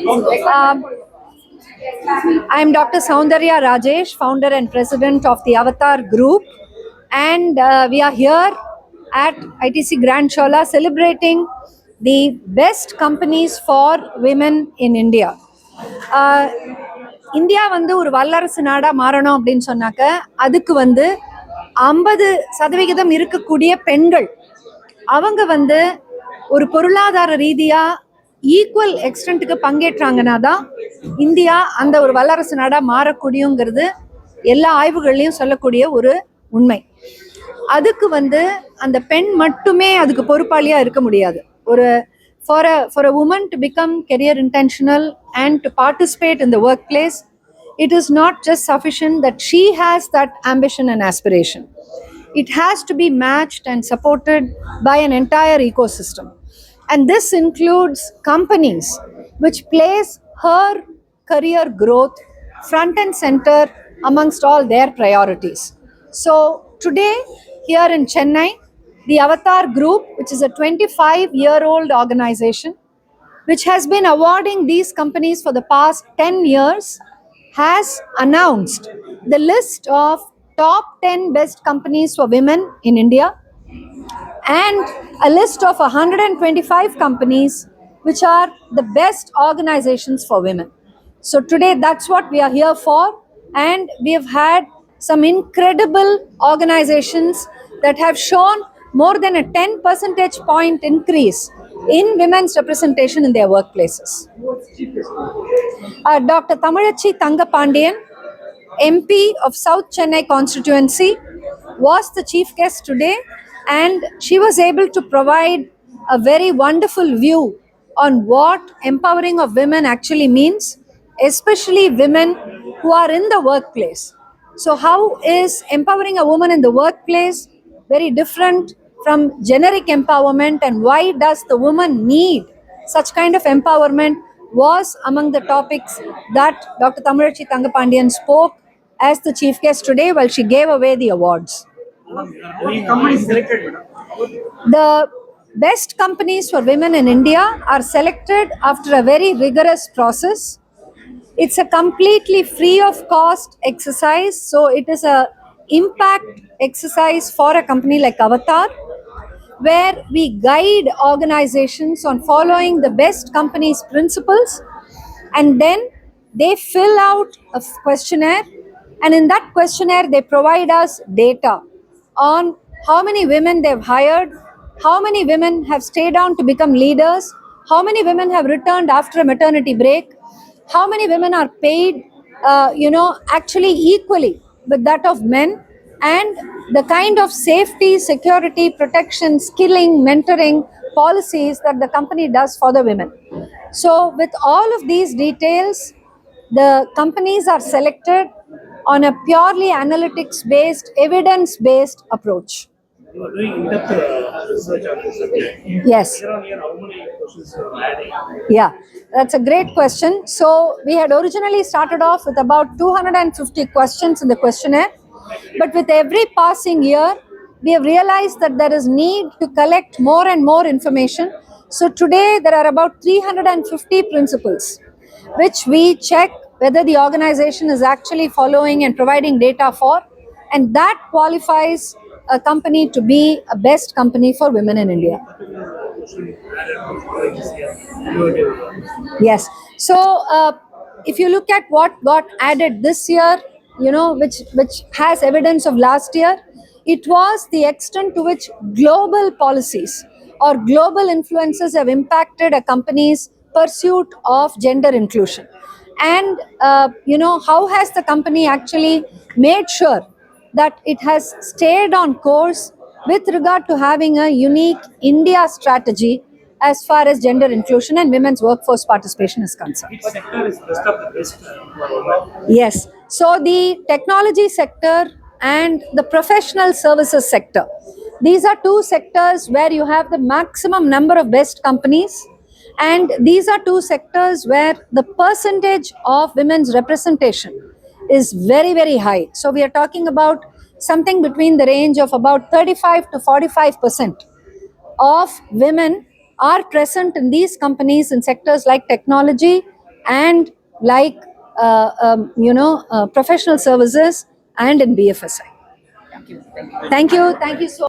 Um, I am Dr. Soundarya Rajesh, founder and president of the Avatar Group, and we are here at ITC Grand Chola celebrating the best companies for women in India. India ஒரு வல்லரசு நாடா மாறணும் அப்படின்னு சொன்னாக்க அதுக்கு 50% இருக்கக்கூடிய பெண்கள் அவங்க ஒரு பொருளாதார ரீதியா ஈக்குவல் எக்ஸ்டென்ட்டுக்கு பங்கேற்றாங்கன்னா தான் இந்தியா அந்த ஒரு வல்லரசு நாடா மாறக்கூடியங்கிறது எல்லா ஆய்வுகள்லையும் சொல்லக்கூடிய ஒரு உண்மை. அதுக்கு அந்த பெண் மட்டுமே அதுக்கு பொறுப்பாளியா இருக்க முடியாது. for a woman to become career intentional and to participate in the workplace, it is not just sufficient that she has that ambition and aspiration. It has to be matched and supported by an entire ecosystem. And this includes companies which place her career growth front and center amongst all their priorities. So today, here in Chennai, the Avatar Group, which is a 25-year-old organization, which has been awarding these companies for the past 10 years, has announced the list of top 10 best companies for women in India and a list of 125 companies which are the best organizations for women. So today that's what we are here for, and we have had some incredible organizations that have shown more than a 10 percentage point increase in women's representation in their workplaces. Dr. Tamazhachi Thangapandiyan, MP of South Chennai constituency, was the chief guest today, and she was able to provide a very wonderful view on what empowering of women actually means, especially women who are in the workplace. So how is empowering a woman in the workplace very different from generic empowerment, and why does the woman need such kind of empowerment was among the topics that Dr. Tamazhachi Thangapandiyan spoke as the chief guest today while she gave away the awards. The best companies for women in India are selected after a very rigorous process. It's a completely free of cost exercise, so it is a impact exercise for a company like Avatar, where we guide organizations on following the best companies' principles, and then they fill out a questionnaire, and in that questionnaire they provide us data on how many women they've hired, how many women have stayed on to become leaders, how many women have returned after a maternity break, how many women are paid actually equally with that of men, and the kind of safety, security, protection, skilling, mentoring policies that the company does for the women. So with all of these details, the companies are selected on a purely analytics-based, evidence-based approach. You are doing in-depth research on this subject. Yes. Year on year, how many questions you are adding? Yeah, that's a great question. So we had originally started off with about 250 questions in the questionnaire, but with every passing year, we have realized that there is need to collect more and more information. So today there are about 350 principles, which we check whether the organization is actually following and providing data for, and that qualifies a company to be a best company for women in India. Yes. So if you look at what got added this year, which has evidence of last year, it was the extent to which global policies or global influences have impacted a company's pursuit of gender inclusion. And, how has the company actually made sure that it has stayed on course with regard to having a unique India strategy as far as gender inclusion and women's workforce participation is concerned. Which sector is best of the best for women? Yes. So the technology sector and the professional services sector, these are two sectors where you have the maximum number of best companies, and these are two sectors where the percentage of women's representation is very, very high. So we are talking about something between the range of about 35 to 45% of women are present in these companies in sectors like technology, and like professional services and in BFSI. Thank you so